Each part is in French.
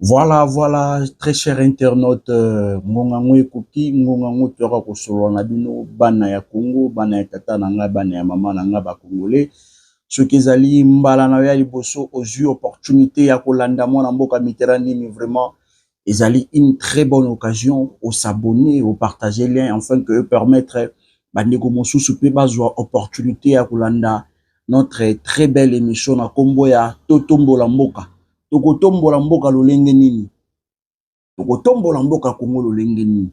Voilà, voilà, très cher internaute, ngonga ngwe kuki, ngonga ngwe tuara kosolo na bino, bana ya Congo, bana ya tata nanga, bana ya mama nanga ba Congolais. Ce qui zali mbala na ya liboso, aux yeux opportunité ya kolanda mwana mboka Mitterrand, mais vraiment, ezali une très bonne occasion au s'abonner, au partager lien, afin que permettre, bandeko mosusu pe bazwa opportunité ya kolanda notre très belle émission na kombo ya Totombola Mboka. Tokotombola mboka lolenge nini, tokotombola mboka Congo lolenge nini,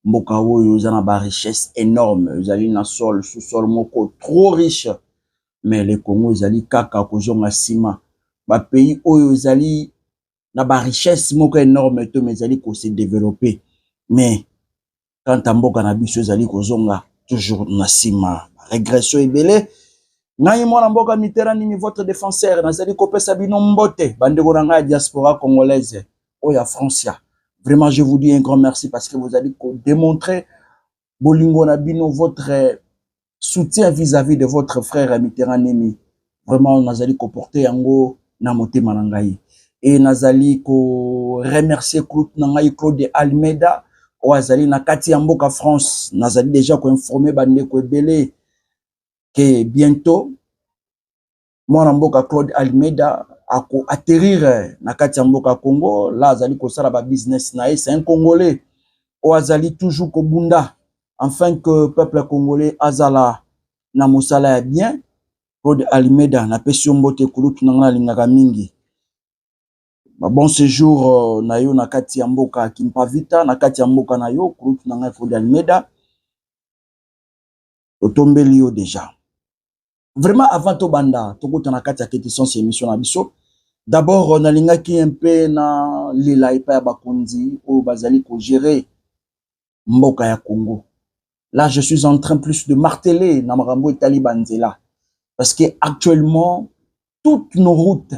mboka oyo eza na ba richesse énorme, ezali na sol, sous-sol moko trop riche, mais le Congo ezali kaka kozonga sima, ba pays oyo ezali na ba richesse moko énorme to mais ezali ko se développer, mais quand mboka na biso ezali kozonga toujours na sima, régression ebele. Ngai mwana mboka Mitterrand ni votre défenseur, nazali kopesa bino mbote, bandeko na ngai diaspora congolaise, oya Francia. Vraiment, je vous dis un grand merci parce que vous allez démontrer bolingo na bino votre soutien vis-à-vis de votre frère Mitterrand Nemi. Vraiment, nazali ko porter yango na motema na ngai. Et nazali ko remercier Claude Almeida, oazali na kati ya mboka France, nazali déjà ko informer bandeko ebele que bientôt, mon mboka Claude Almeida a atterrir na kati ya mboka Congo. Là, azali ko sala ba business na c'est un Congolais. O azali toujours ko bunda, afin que peuple congolais azala na mosala ya bien. Claude Almeida na pesi mbote kulutu na ngala lingaka mingi. Ba bon séjour na yo na kati ya mboka Kimpavita, na kati ya mboka na yo kulutu na ngala Claude Almeida. Otombeli yo déjà. Vraiment, avant to banda, to kota na kati ya question c'est émission na biso. D'abord, on a lingaki un peu na lila ipa ya bakonzi ou bazali ko gérer mboka ya Congo. Là, je suis en train plus de marteler na marambo etali banzela parce que actuellement toutes nos routes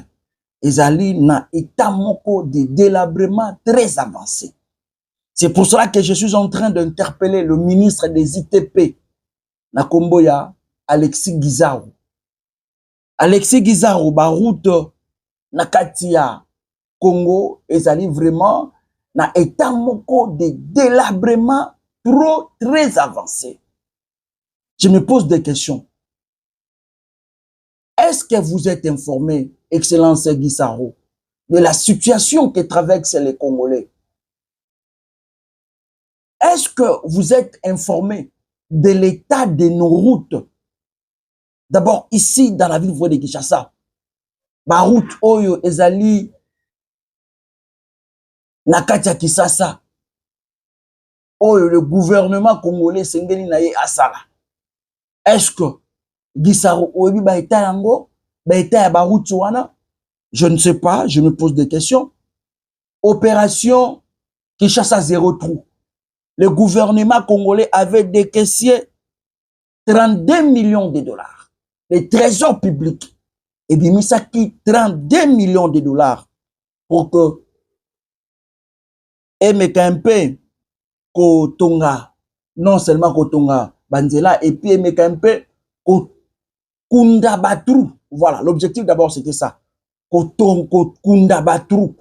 ezali na état moko de délabrement très avancé. C'est pour cela que je suis en train d'interpeller le ministre des ITP na kombo ya Alexis Guizarro. Alexis Guizarro, ba route na kati ya Congo, ezali vraiment na état moko de délabrement très avancé. Je me pose des questions. Est-ce que vous êtes informé, Excellence Guizarro, de la situation que traversent les Congolais? Est-ce que vous êtes informé de l'état de nos routes? D'abord, ici, dans la ville de Kinshasa, ba route oyo ezali na kati ya Kinshasa, oyo le gouvernement congolais sengeli na ye asala. Est-ce que Guizarro oyebi ba état yango, ba état ya ba route wana? Je ne sais pas, je me pose des questions. Opération Kinshasa zéro trou. Le gouvernement congolais avait décaissé 32 millions de dollars. Le trésor public, et bien, ça qui 32 millions de dollars pour que MKMP Kotonga, non seulement Kotonga Banzela, et puis MKMP Kunda Batrou. Voilà, l'objectif d'abord c'était ça. Kunda Batrou.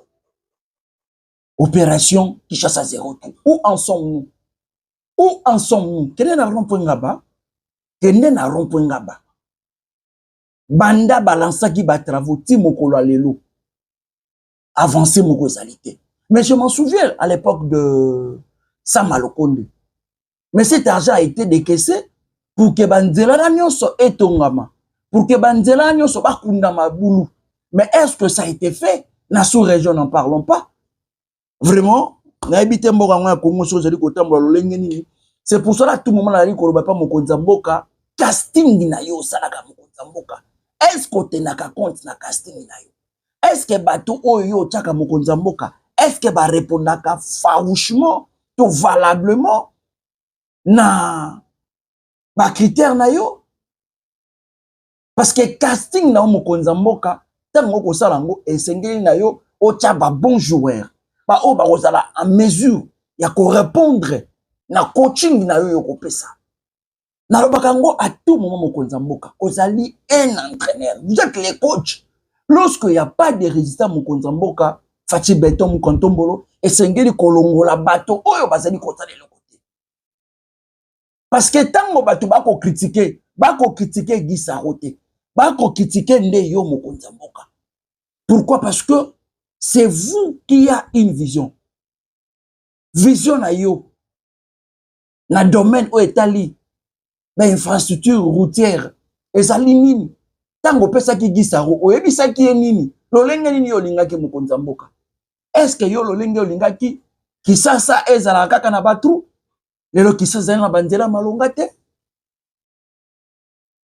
Opération Kinshasa zéro trou. Où en sommes-nous? Où en sommes-nous? Quel est le rond-point là-bas? Quel est le rond-point là-bas? Banda balança qui bat travaux, ti mokolo alelo. Avancer moko ezalité. Mais je m'en souviens à l'époque de Samalokonde. Mais cet argent a été décaissé pour que banzela nyonso etongama, pour que banzela nyonso bakundama boulou. Mais est-ce que ça a été fait? Na sous-région, n'en parlons pas. Vraiment, c'est pour cela que tout le monde a dit qu'on ne pas mokonza mboka, casting na yo salaka mokonza mboka. Est-ce que tu n'as qu'à compte na casting na yo? Est-ce que bateau oyo tchaka mokonza mboka? Est-ce que ba répondaka farouchement, tout valablement na ba critère na yo? Parce que casting na mokonza mboka, tango ko salango esengeli na yo o tcha ba bon joueur. Ba o ba kozala en mesure ya ko répondre na coaching na yo yoko pesa. Na lobakango à tout moment mokonza mboka, ozali un entraîneur. Vous êtes les coachs. Lorsqu'il n'y a pas de résultats mokonza mboka, Fachi Beton Mukontombolo et sengeli kolongola bato oyo bazali kota de côté. Parce que tango bato bako critiquer Guy Saro te. Bako critiquer nde yo mokonzi mboka. Pourquoi? Parce que c'est vous qui a une vision. Vision na yo na domaine o etali ba infrastructure routière ezali nini? Tango pesa ki Guy Saro oyebisa ki nini? Lolenge nini yo lingaki mokonzi mboka? Est-ce que yo lolenge yo lingaki Kisasa ezala kaka na batru? Lelo Kisasa na banzela malonga te?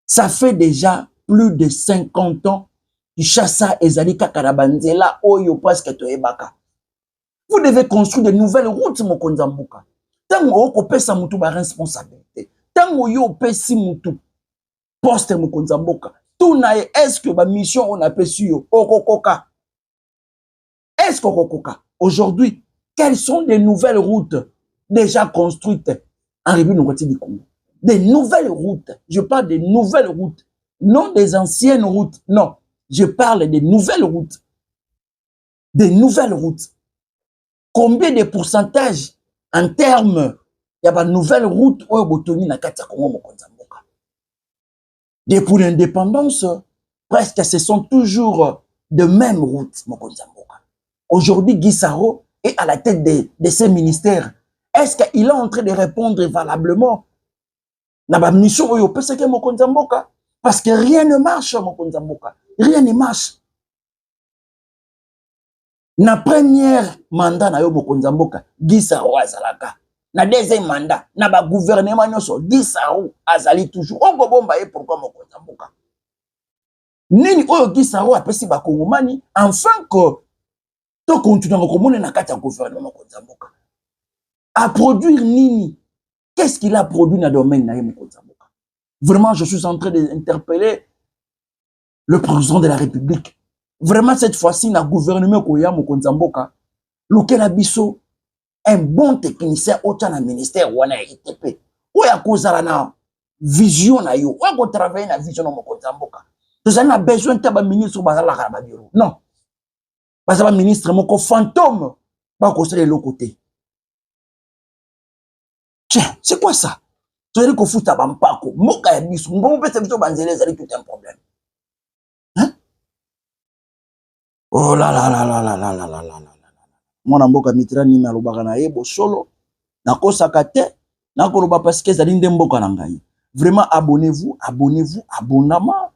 Ça fait déjà plus de 50 ans Kinshasa ezali kaka na banzela oyo presque toyebaka. Vous devez construire de nouvelles routes mokonzi mboka. Tango okopesa mutu ba responsabilité. Tango yo pesi mutu poste mokonzi mboka. Tout na est-ce que ba mission on a pesu yo okokoka? Est-ce qu'okokoka? Aujourd'hui, quelles sont les nouvelles routes déjà construites en République du Congo? Des nouvelles routes. Je parle des nouvelles routes. Non des anciennes routes. Non. Je parle des nouvelles routes. Des nouvelles routes. Combien de pourcentages en termes il y a de nouvelles routes au Botoni na Katia Congo mokonzi mboka? Depuis l'indépendance, presque ce sont toujours de mêmes routes mokonzi mboka. Aujourd'hui, Guy Saro est à la tête de ces ministères. Est-ce qu'il est en train de répondre valablement na ba mission oyo peseke mokonzi mboka? Parce que rien ne marche mokonzi mboka. Rien ne marche. Na première mandat na yo mokonzi mboka, Guy Saro azalaka. Na deuxième mandat, na ba gouvernement nyonso, Guy Saro azali toujours. On bomba e pourquoi mokonzi mboka? Nini oyo Guy Saro apesi ba kongomani enfin que to continue komona na kati ya gouvernement mokonzi mboka. A produire nini? Qu'est-ce qu'il a produit dans le domaine na mokonzi mboka? Vraiment, je suis en train d'interpeller le président de la République. Vraiment, cette fois-ci, na gouvernement koya mokonzi mboka, lokela biso un bon technicien au na ministère wana ITP. Oya kozala na vision na yo, oya ko travailler na vision na mokonzi mboka. Nous avons besoin de ba ministre bazala ka bureau. Non. Bazala ministre moko fantôme ba ko sele l'autre côté. Tiens, c'est quoi ça? Tu veux qu'on foute à Bampako, moka ya biso, ngombe pese biso banzele ezali tout un problème. Hein? Oh là là là là là là là là là là. Mwana mboka mitra ni na lobaka na yebo solo, na kosaka te, na koloba parce que ezali nde mboka na ngai. Vraiment abonnez-vous, abonnement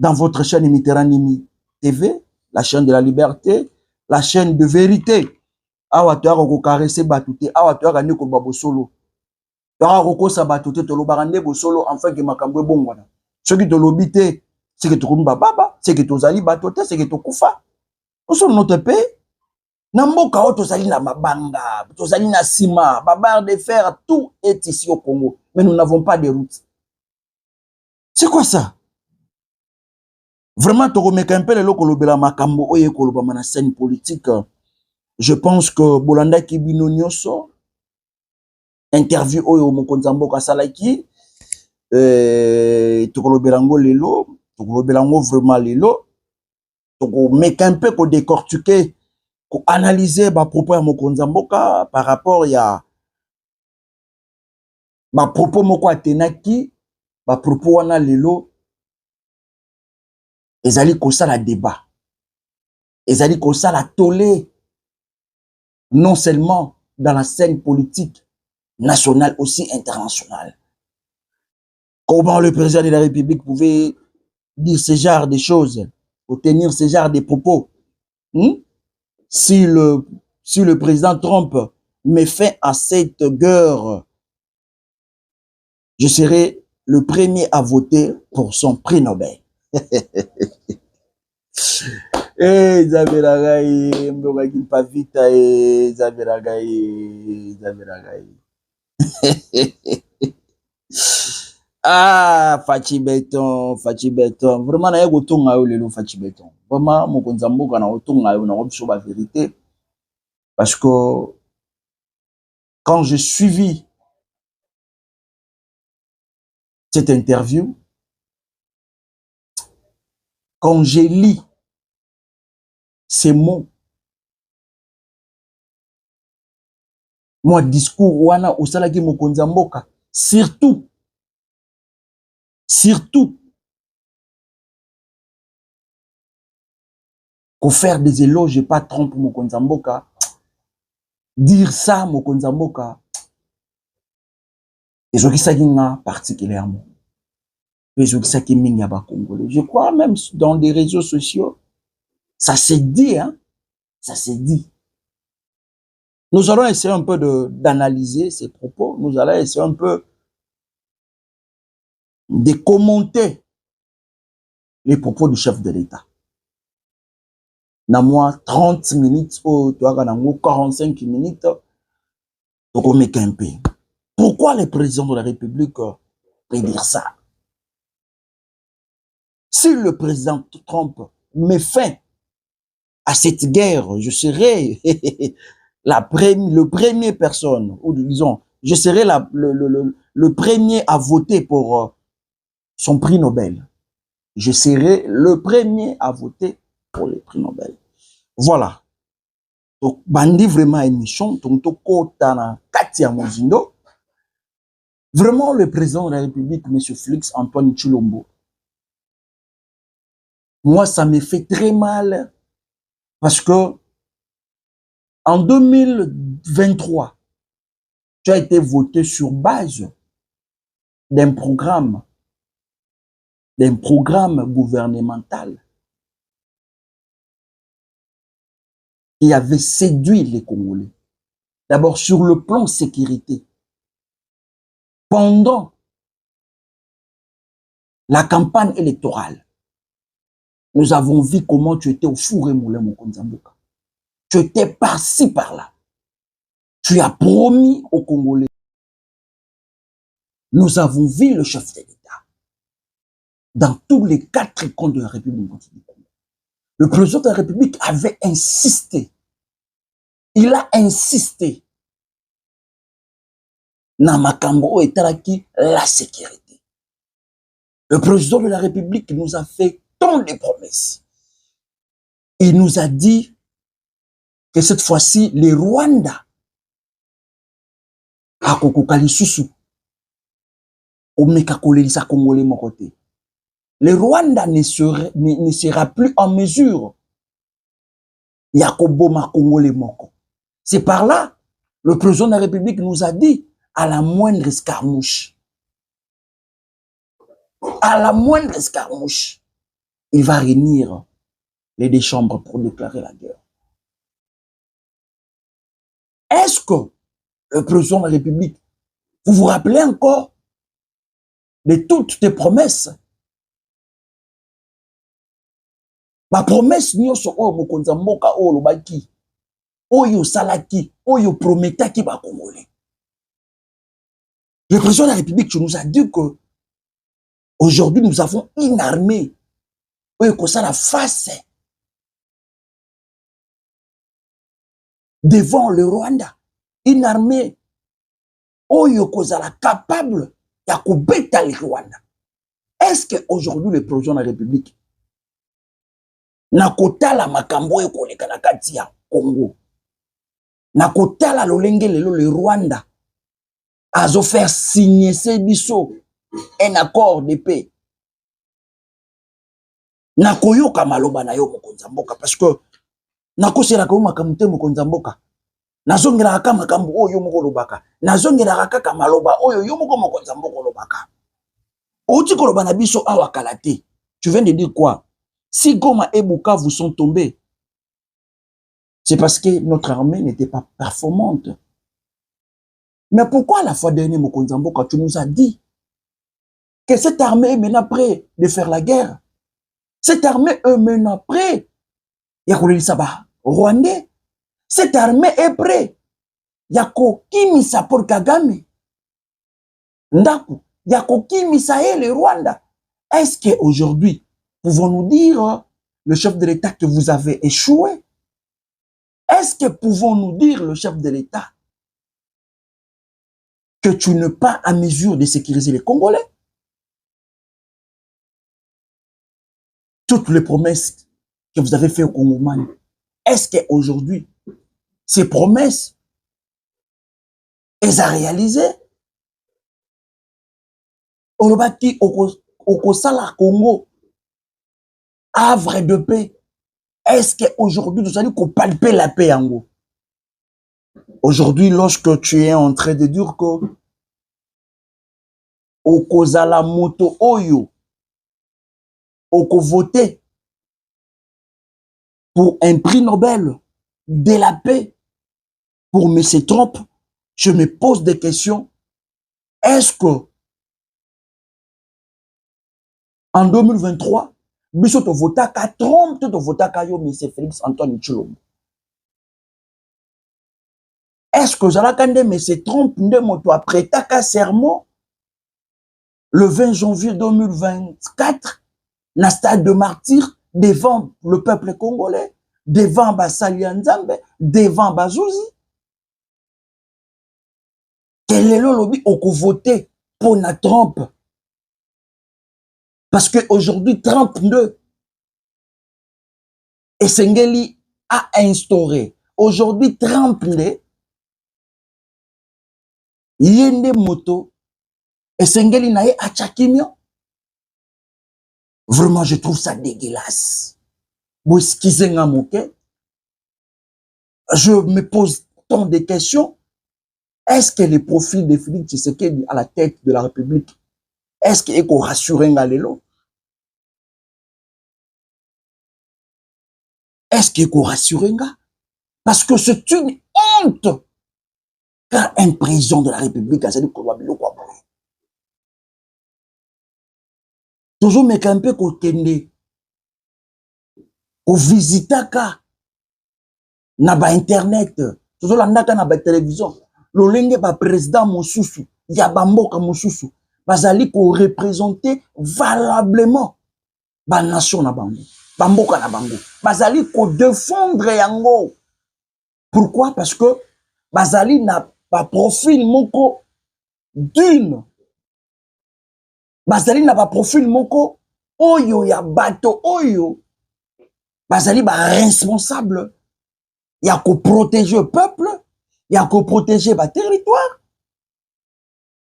dans votre chaîne Mitterrand TV, la chaîne de la liberté, la chaîne de vérité. Awa to ko caresser batute, awa to ka ne ko babo solo. To ko sa batute to lobaka nde bo solo enfin que makambo e bongwana. Ce qui te lobité, c'est que to kumba baba, c'est que to zali batute, c'est que to kufa. Nous sommes notre pays. Namboka o to zali na mabanga, to zali na ciment, babarre de fer, tout est ici au Congo, mais nous n'avons pas de route. C'est quoi ça? Vraiment, tu remets un peu le lokolobela makambo oye kolobama na scène politique. Je pense que Bolanda Kibino Nyoso, interview oyo mokonzi mboka salaki, tokolobelango lelo, tokolobelango vraiment lelo, tokomeka un peu ko décortiquer, ko analyser ba propos ya mokonzi mboka par rapport ya ba propos moko atenaki, ba propos wana lelo ezali kosala débat, ezali kosala tollé, non seulement dans la scène politique nationale, aussi internationale. Comment le président de la République pouvait dire ce genre de choses, ou tenir ce genre de propos? Si le président Trump met fin à cette guerre, je serai le premier à voter pour son prix Nobel. Eh, Zaberagai, Mbogaki Pavita, Zaberagai. Ah, Fachi Beton. Vraiment, na yego tonga yo lelo Fachi Beton. Vraiment, mokonzi mboka na otonga yo na obso ba vérité. Parce que quand j'ai suivi cette interview, quand j'ai lu ces mots Moi, discours, wana, osalaki mokonzi ya mboka. Surtout, qu'on faire des éloges et pas trompe mokonzi ya mboka. Dire ça, mokonzi ya mboka. Ezokisaki nga particulièrement. Ezokisaki mingi ya ba Congolais. Je crois même dans les réseaux sociaux, ça s'est dit, hein. Ça s'est dit. Nous allons essayer un peu d'analyser ces propos. Nous allons essayer un peu de commenter les propos du chef de l'État. Na moi, 30 minutes, ou 45 minutes, pourquoi le président de la République peut dire ça? Si le président Trump met fin à cette guerre, je serai le premier personne, ou disons, je serai le premier à voter pour son prix Nobel. Je serai le premier à voter pour le prix Nobel. Voilà. Donc, bandi vraiment émission, vraiment le président de la République, M. Félix Antoine Tshilombo. Moi, ça me fait très mal parce que en 2023, tu as été voté sur base d'un programme gouvernemental qui avait séduit les Congolais. D'abord, sur le plan sécurité. Pendant la campagne électorale, nous avons vu comment tu étais au four et moulin, mon Konzamboka. Tu étais par-ci, par-là. Tu as promis aux Congolais. Nous avons vu le chef de l'État dans tous les 4 coins de la République. Le président de la République avait insisté. Il a insisté. Namakambo etalaki la sécurité. Le président de la République nous a fait tant de promesses. Il nous a dit que cette fois-ci, les Rwandais, à Kokokali Susu, au Mekakolelisa Congolais mon côté, les Rwandais ne sera plus en mesure. Yakoboma Congolais moko. C'est par là, le président de la République nous a dit, à la moindre escarmouche, il va réunir les 2 chambres pour déclarer la guerre. Est-ce que le président de la République, vous vous rappelez encore de toutes tes promesses? Ma promesse nyonso oyo mokonzi ya mboka oyo lobaki, oyo salaki, oyo prometaki ba Congolais. Le président de la République, tu nous as dit que aujourd'hui nous avons une armée oyo ko sala face devant le Rwanda, une armée oyo ko sala capable ya kobeta le Rwanda. Est-ce que aujourd'hui le président de la République nakotala makambo oyo koleka na kati ya Congo, nakotala lolenge lelo le Rwanda azo faire signer ce biso un accord de paix, nakoyoka maloba na yo mokonzi mboka, parce que nakosela ko makambo te mokonzi mboka, nazongela ka makambo oyo moko lobaka, nazongela kaka maloba oyo yo moko mokonzi mboka lobaka. Oti koloba na biso awa kalate. Tu viens de dire quoi? Si Goma et Bukavu sont tombés, c'est parce que notre armée n'était pas performante. Mais pourquoi la fois dernière, mokonzi mboka, tu nous as dit que cette armée est maintenant prête de faire la guerre? Cette armée est maintenant prête. Yakoleli Saba, Rwandais. Cette armée est prête. Yako Kimisa pour Kagame. Ndaku. Yako Kimisa et le Rwanda. Est-ce qu'aujourd'hui, pouvons-nous dire, le chef de l'État, que vous avez échoué? Est-ce que pouvons-nous dire, le chef de l'État, que tu n'es pas à mesure de sécuriser les Congolais? Toutes les promesses que vous avez faites au Congo, est-ce qu'aujourd'hui, ces promesses eza réalisé. Olobaki okosala Congo havre de paix. Est-ce qu'aujourd'hui nous allons palper la paix yango? Aujourd'hui, lorsque tu es en train de dire que okozala moto oyo oko voter pour un prix Nobel de la paix pour M. Trump, je me pose des questions. Est-ce que en 2023, biso to votaka Trump, to votaka yo M. Félix Antoine Tshilombo? Est-ce que Zalakande M. Trump nde moto apretaka serment le 20 janvier 2024 na stade de martyr devant le peuple congolais, devant Basali Nzambe, devant Bazouzi? Quel est le lobby au voter pour na Trump? Parce qu'aujourd'hui, Trump 2 et Sengeli a instauré. Aujourd'hui, Trump 2 yende moto et Sengeli nae a Chakimio. Vraiment, je trouve ça dégueulasse. Vous excusez-moi, je me pose tant de questions. Est-ce que le profil de Félix Tshisekedi à la tête de la République, est-ce qu'il est rassuré Ngalelo? Est-ce qu'il est rassuré Nga? Parce que c'est une honte quand un président de la République a dit quoi. Toujours me camper ko kende ko visitaka na ba internet, toujours landaka na ba télévision. Lolenge ba président mosusu ya bamboka mosusu bazali ko représenter valablement ba nation na bango, bamboka na bango bazali ko défendre yango. Pourquoi? Parce que bazali na ba profil moko d'une, bazali na ba profil moko oyo ya bato oyo bazali ba responsable ya ko protéger le peuple, ya ko protéger ba territoire,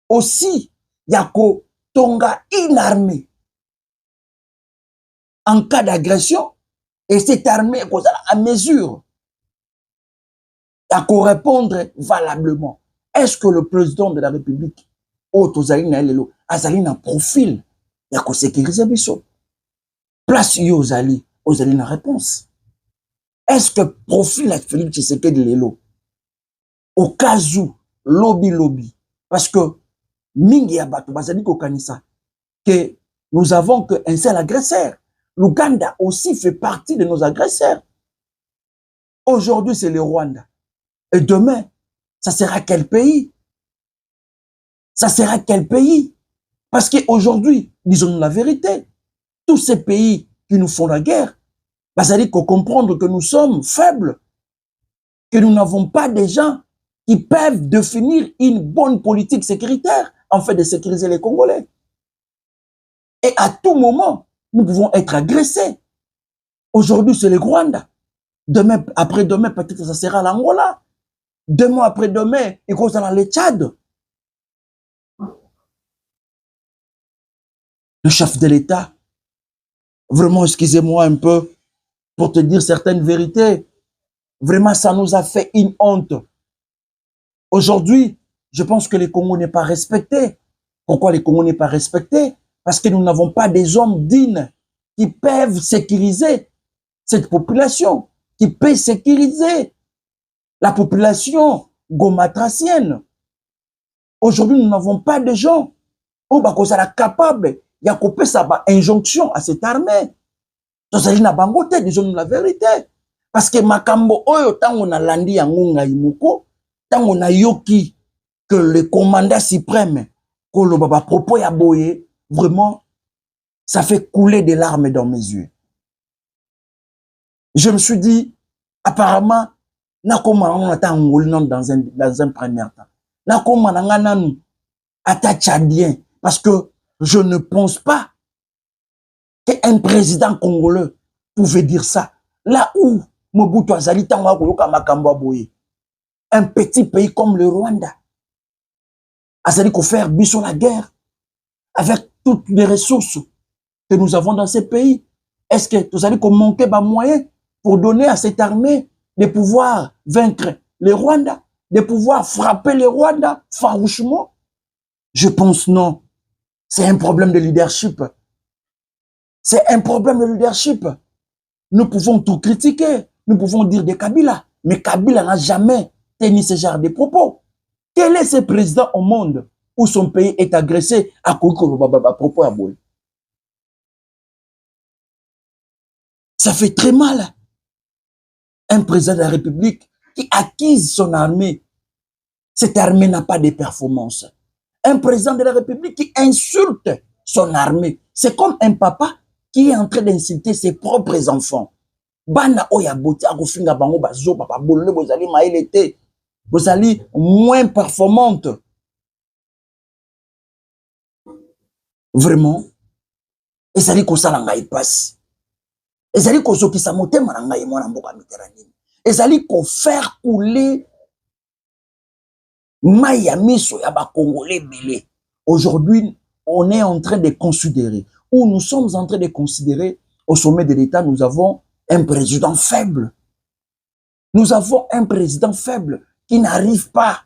aussi ya ko tonga une armée en cas d'agression, et cette armée est à mesure à répondre valablement. Est-ce que le président de la République azali na profil ya ko sécuriser biso? Place yo ozali na réponse. Est-ce que profil la Félix Tshisekedi lelo au cas où lobby parce que mingi ya bato bazali ko kanisa que nous avons qu'un seul agresseur. L'Ouganda aussi fait partie de nos agresseurs. Aujourd'hui, c'est le Rwanda. Et demain, ça sera quel pays? Ça sera quel pays? Parce qu'aujourd'hui, disons-nous la vérité, tous ces pays qui nous font la guerre, ça veut dire qu'on comprend que nous sommes faibles, que nous n'avons pas des gens qui peuvent définir une bonne politique sécuritaire en fait de sécuriser les Congolais. Et à tout moment, nous pouvons être agressés. Aujourd'hui, c'est le Rwanda. Demain, après-demain, peut-être ça sera l'Angola. Demain, après-demain, il concerne le Tchad. Le chef de l'État, vraiment, excusez-moi un peu pour te dire certaines vérités. Vraiment, ça nous a fait une honte. Aujourd'hui, je pense que le Congo n'est pas respecté. Pourquoi le Congo n'est pas respecté? Parce que nous n'avons pas des hommes dignes qui peuvent sécuriser cette population, qui peut sécuriser la population gomatracienne. Aujourd'hui, nous n'avons pas de gens qui sont capables de couper sa injonction à cette armée. Nous avons disons la vérité. Parce que makambo oyo tango na landi yango ngai moko, tango na yoki que le commandant suprême koloba propos ya boye, vraiment, ça fait couler des larmes dans mes yeux. Je me suis dit, apparemment, nakoma on attend dans un premier temps. Nakoma nangananu ata tchadien, parce que je ne pense pas qu'un président congolais pouvait dire ça. Là où Mobutu Azali tango koyoka makambo boye, un petit pays comme le Rwanda, C'est-à-dire qu'on fait biso la guerre avec toutes les ressources que nous avons dans ces pays. Est-ce que vous allez manquer de moyens pour donner à cette armée de pouvoir vaincre les Rwandais, de pouvoir frapper les Rwandais farouchement? Je pense non. C'est un problème de leadership. C'est un problème de leadership. Nous pouvons tout critiquer. Nous pouvons dire de Kabila. Mais Kabila n'a jamais tenu ce genre de propos. Quel est ce président au monde où son pays est agressé à cause de propos à Boy? Ça fait très mal. Un président de la République qui acquise son armée. Cette armée n'a pas de performance. Un président de la République qui insulte son armée. C'est comme un papa qui est en train d'insulter ses propres enfants. Bana oya boti akofinga bango bazo papa bolole bozali maelete. Bozali moins performante. Vraiment. Et ça dit que ça n'a pas passe. Et ça dit que ce qui s'est monté malanga et moi mboka Méditerranée. Et ça dit qu'on faire couler Miami sur yaba Congolais belé. Aujourd'hui, on est en train de considérer, ou nous sommes en train de considérer au sommet de l'État, nous avons un président faible. Nous avons un président faible qui n'arrive pas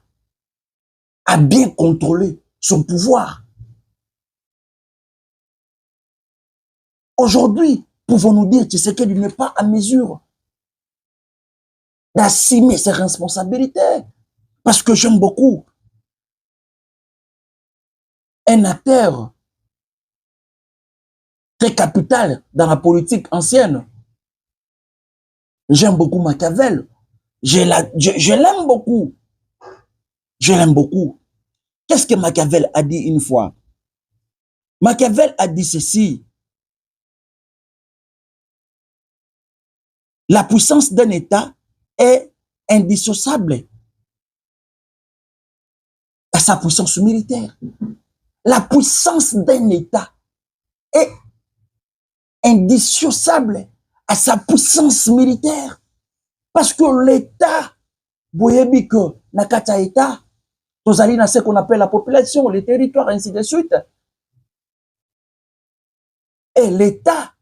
à bien contrôler son pouvoir. Aujourd'hui, pouvons-nous dire que Tshisekedi n'est pas à mesure d'assumer ses responsabilités? Parce que j'aime beaucoup un acteur très capital dans la politique ancienne. J'aime beaucoup Machiavel. Je l'aime beaucoup. Je l'aime beaucoup. Qu'est-ce que Machiavel a dit une fois? Machiavel a dit ceci. La puissance d'un État est indissociable à sa puissance militaire. La puissance d'un État est indissociable à sa puissance militaire. Parce que l'État, vous voyez que Nakata État, vous allez dans ce qu'on appelle la population, les territoires, ainsi de suite. Et l'État,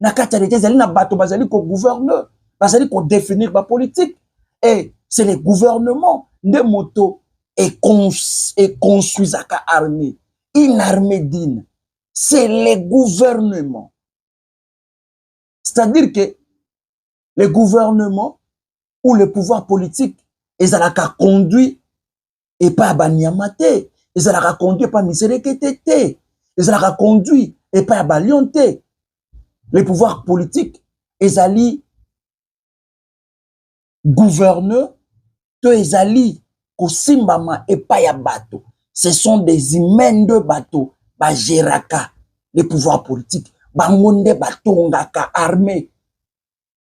Nakata État, vous allez dans bateau, vous allez qu'on gouverne, vous allez qu'on définir la politique. Et c'est les gouvernements, des motos, et construisent à armée. Une armée digne. C'est les gouvernements. C'est-à-dire que les gouvernements ou le pouvoir politique, ils ont conduit et pas Banyamate, ils ont conduit pas Misereketete, ils ont conduit et pas Balionte. Les pouvoirs politiques, ils ont gouverner, ils ont Kosimbama et pas Yabato. Ce sont des humains de bateaux, Bajeraka, les pouvoirs politiques, Bangonde bateau, ngaka armée,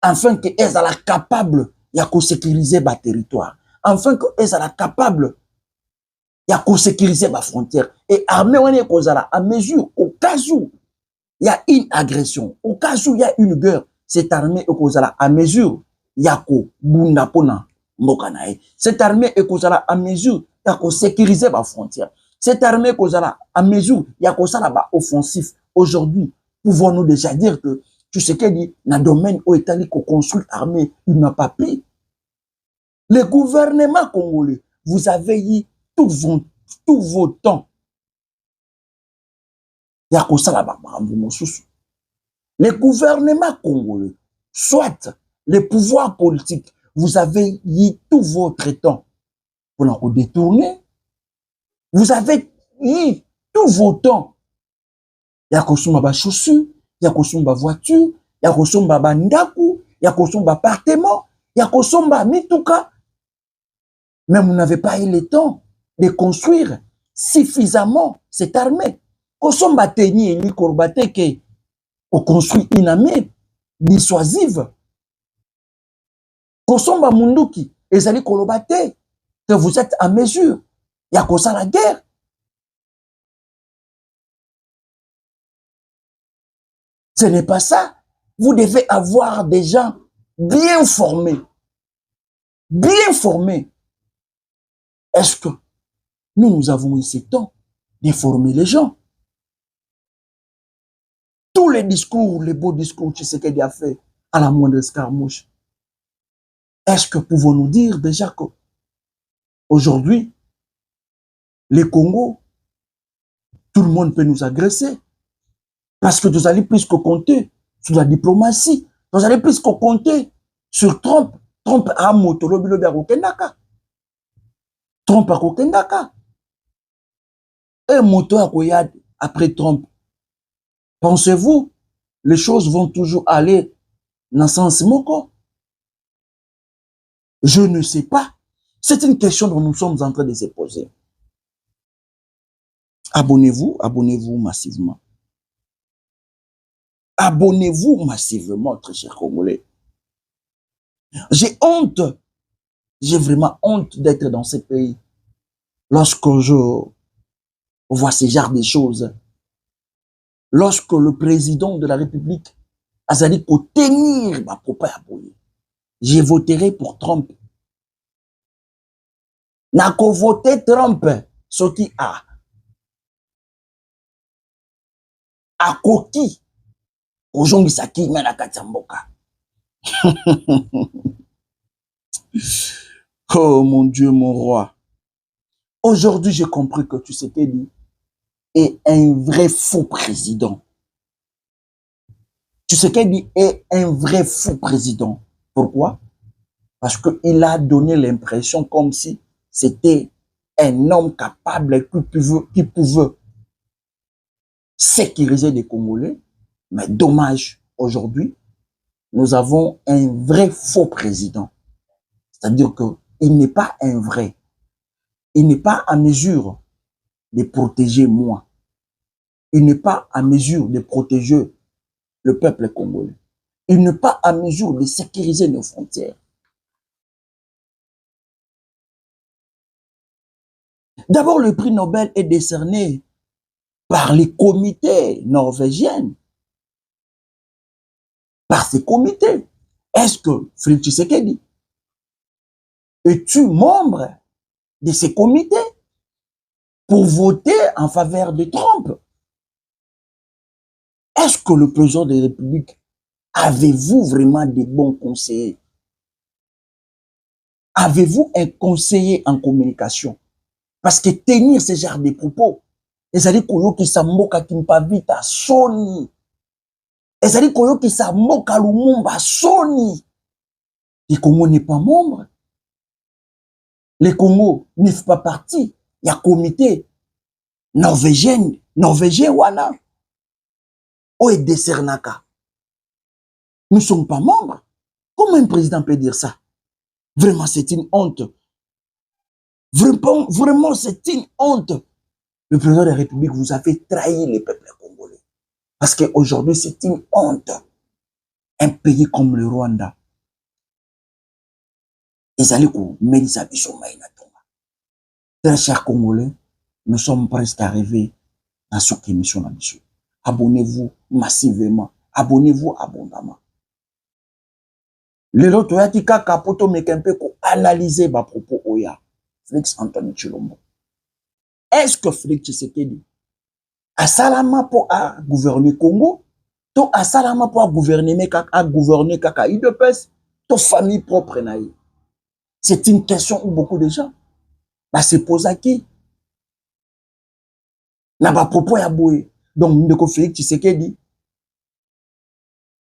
afin qu'elles soient capables de sécuriser le territoire, afin qu'elles soient capables de sécuriser les frontières. Et armée, on est à mesure, au cas où il y a une agression, au cas où il y a une guerre, cette armée est à mesure, il y a bunda pona mokanae. Cette armée est à mesure, il y a sécuriser les frontières. Cette armée est à mesure, il y a offensif. Aujourd'hui, pouvons-nous déjà dire que tu sais qu'il dit, dans le domaine où est allé construire l'armée, il n'a pas pris. Le gouvernement congolais, vous avez eu tout vos temps. Il y a le gouvernement congolais, soit le pouvoir politique, vous avez eu tout votre temps pour la détourner. Vous avez eu tout vos temps. Il y a consommer chaussures, il y a consommer voiture, il y a consommer bandaku, il y a consommer appartement, il y a consommer mituka. Mais vous n'avez pas eu le temps de construire suffisamment cette armée. Consommer teni et korbate que on construit une armée dissuasive. Consommer munduki et zali kolobate que vous êtes à mesure. Il y a consommer la guerre. Ce n'est pas ça. Vous devez avoir des gens bien formés. Bien formés. Est-ce que nous avons eu ce temps d'informer les gens. Tous les discours, les beaux discours Tshisekedi a fait à la moindre escarmouche. Est-ce que pouvons-nous dire déjà que aujourd'hui, les Congo, tout le monde peut nous agresser parce que vous allez plus que compter sur la diplomatie, vous allez plus que compter sur Trump. Trump a moto lobi a kokendaka. Trump a kokendaka. Et moto a koyad après Trump. Pensez-vous, les choses vont toujours aller dans le sens moko? Je ne sais pas. C'est une question dont nous sommes en train de se poser. Abonnez-vous, abonnez-vous massivement. Abonnez-vous massivement, très chers Congolais. J'ai honte, j'ai vraiment honte d'être dans ce pays. Lorsque je vois ce genre de choses, lorsque le président de la République a dit pour tenir ma propre abonné, j'ai voté pour Trump. N'a qu'à voter Trump, ce qui a coquille. Aujourd'hui, ça qui mène à Katamboka. Oh mon Dieu, mon roi. Aujourd'hui, j'ai compris que Tshisekedi est un vrai faux président. Tshisekedi est un vrai faux président. Pourquoi? Parce qu'il a donné l'impression comme si c'était un homme capable qui pouvait sécuriser les Congolais. Mais dommage, aujourd'hui, nous avons un vrai faux président. C'est-à-dire qu'il n'est pas un vrai. Il n'est pas à mesure de protéger moi. Il n'est pas à mesure de protéger le peuple congolais. Il n'est pas à mesure de sécuriser nos frontières. D'abord, le prix Nobel est décerné par les comités norvégiens. Par ces comités. Est-ce que Félix Tshisekedi, es-tu membre de ces comités pour voter en faveur de Trump? Est-ce que le président de la République, avez-vous vraiment des bons conseillers? Avez-vous un conseiller en communication? Parce que tenir ce genre de propos, ezali koyoki sa mboka kimpavita soni. Ezali koyoki sa mboka Lumumba soni. Le Congo n'est pas membre. Le Congo ne fait pas partie. Il y a un comité norvégien wana. Oede Cernaka. Nous ne sommes pas membres. Comment un président peut dire ça? Vraiment, c'est une honte. Vraiment, c'est une honte. Le président de la République vous a fait trahir les peuples congolais. Parce qu'aujourd'hui, c'est une honte. Un pays comme le Rwanda. Très chers Congolais, nous sommes presque arrivés dans cette émission là, monsieur. Abonnez-vous massivement. Abonnez-vous abondamment. Le lot toyati kaka poto mekempe ko analyser ba propos oya. Félix Antoine Tshilombo. Est-ce que Félix Tshisekedi a salama pour à gouverner Congo, to a salama pour gouverner kaka IDPS, to famille propre naïe? C'est une question où beaucoup de gens se posent à qui? N'a pas propos ya boye. Donc, Ndeko Félix Tshisekedi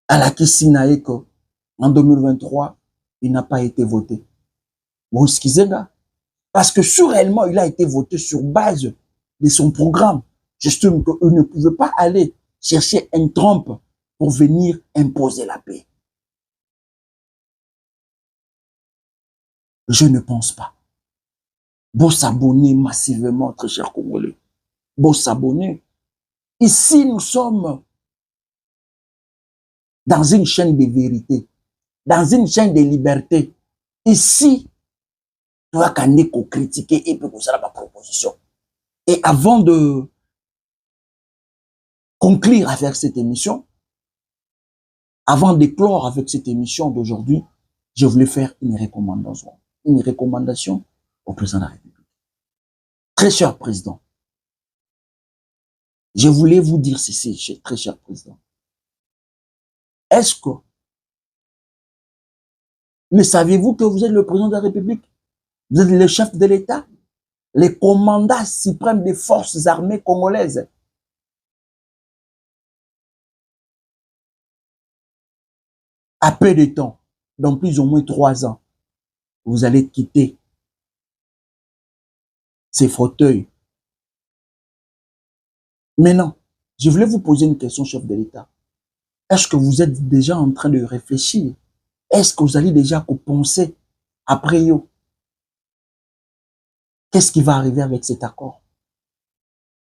à la Kissinaï que en 2023, il n'a pas été voté. Vous excusez là? Parce que réellement, il a été voté sur base de son programme. J'estime qu'il ne pouvait pas aller chercher un Trump pour venir imposer la paix. Je ne pense pas. Bon s'abonner massivement, très chers Congolais. Bon s'abonner. Ici, nous sommes dans une chaîne de vérité, dans une chaîne de liberté. Ici, tu vas critiquer et puis ça la proposition. Et avant de conclure avec cette émission, avant de clore avec cette émission d'aujourd'hui, je voulais faire une recommandation au président de la République. Très cher président, je voulais vous dire ceci, très cher président. Est-ce que, mais savez-vous que vous êtes le président de la République? Vous êtes le chef de l'État, le commandant suprême des forces armées congolaises. À peu de temps, dans plus ou moins 3 ans, vous allez quitter ces fauteuils. Maintenant, je voulais vous poser une question, chef de l'État. Est-ce que vous êtes déjà en train de réfléchir? Est-ce que vous allez déjà penser après yo? Qu'est-ce qui va arriver avec cet accord?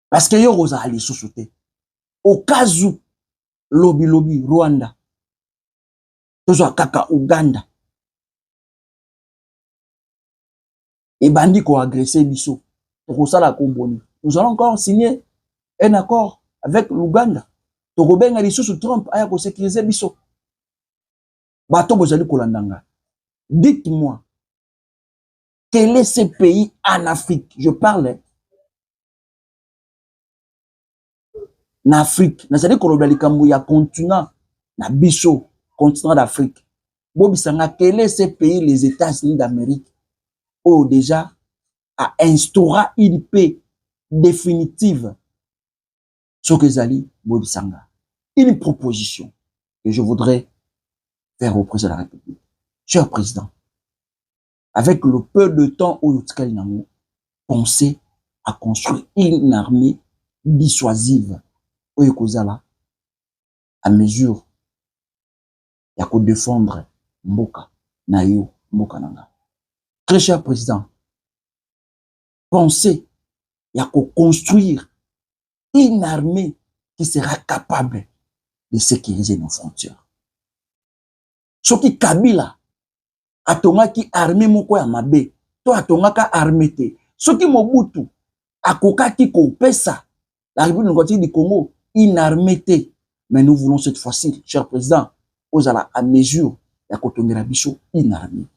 Parce que yo rosa allez sous-sauter. Au cas où, lobby, Rwanda, tozo kaka Uganda, et bandi ko agressé biso, nous allons encore signer un accord avec l'Ouganda. Tokobenga lisusu Trump aya ko sécuriser biso. Bato bozali kolandanga. Dites-moi, quel est ce pays en Afrique? Je parle en Afrique. Nazali koloba likambo ya continent na biso, continent d'Afrique. Bobisanga, quel est ce pays, les États-Unis d'Amérique, où déjà a instauré une paix définitive? Sokezali Bobisanga. Une proposition que je voudrais faire au président de la République. Cher président, avec le peu de temps où nous pensez à construire une armée dissuasive à mesure ya ko défendre mboka na yo mboka nanga. Très cher président, pensez à construire une armée qui sera capable de sécuriser nos frontières. Ce qui Kabila atongaki armée moko ya mabe, to atongaka armée te. Ce qui Mobutu akokaki ko pesa la République démocratique du Congo une armée te. Mais nous voulons cette fois-ci, cher président, osala à mesure ya kotongela biso une armée.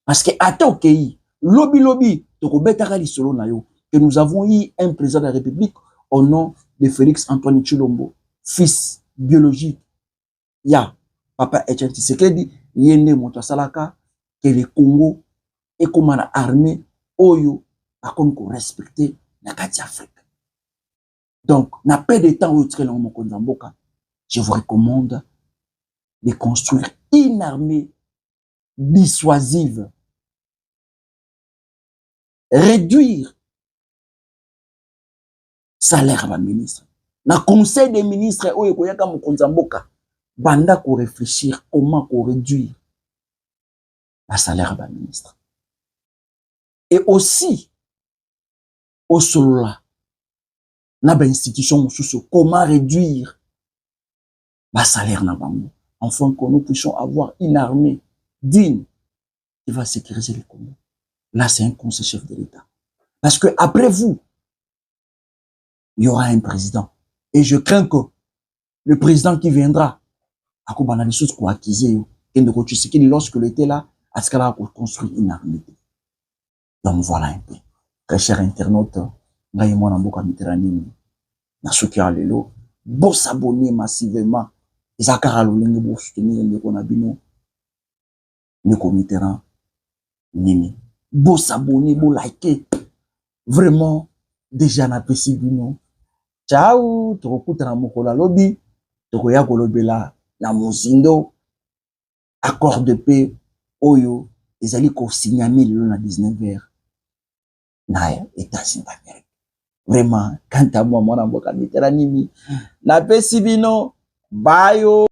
Parce que ata okei lobby tokobetaka lisolo na yo que nous avons eu un président de la République au nom de Félix Antoine Tshilombo, fils biologique ya Papa Etienne Tshisekedi, yende moto salaka que le Congo est comme une armée oyo a comme qu'on respecter na kati Afrique. Donc, na peu de temps où tu es je vous recommande de construire une armée dissuasive, réduire salaire à ministre. Na conseil des ministres oyo koyaka mokonza mboka banda ko réfléchir comment ko réduire la salaire à ministre. Et aussi au solo na ba institution sous comment réduire la salaire na bango, afin que nous puissions avoir une armée digne qui va sécuriser le Congo. Là, c'est un conseil chef de l'État. Parce que après vous, il y aura un président. Et je crains que le président qui viendra, à Kobana les choses qu'on acquise, lorsque l'était là, à ce qu'elle a construit une armée. Donc voilà un peu. Très cher internaute, Ngaïmo Namboka Mitterrand, Nasuki Alelo, bon s'abonner massivement. Zakara Lolenge pour soutenir le Konabino, le Mitterrand, Nini. Bon s'abonner, bon liker. Vraiment, déjà na pesi bino. Ciao, tokokuta na mokola lobby, tokoya kolobela na mozindo, accord de paix, oyo, ezali ko signami le na 19h. Na États-Unis d'Amérique. Vraiment, quant à moi, mwana mboka Mitterrand nini, na pesi bino, bye yo.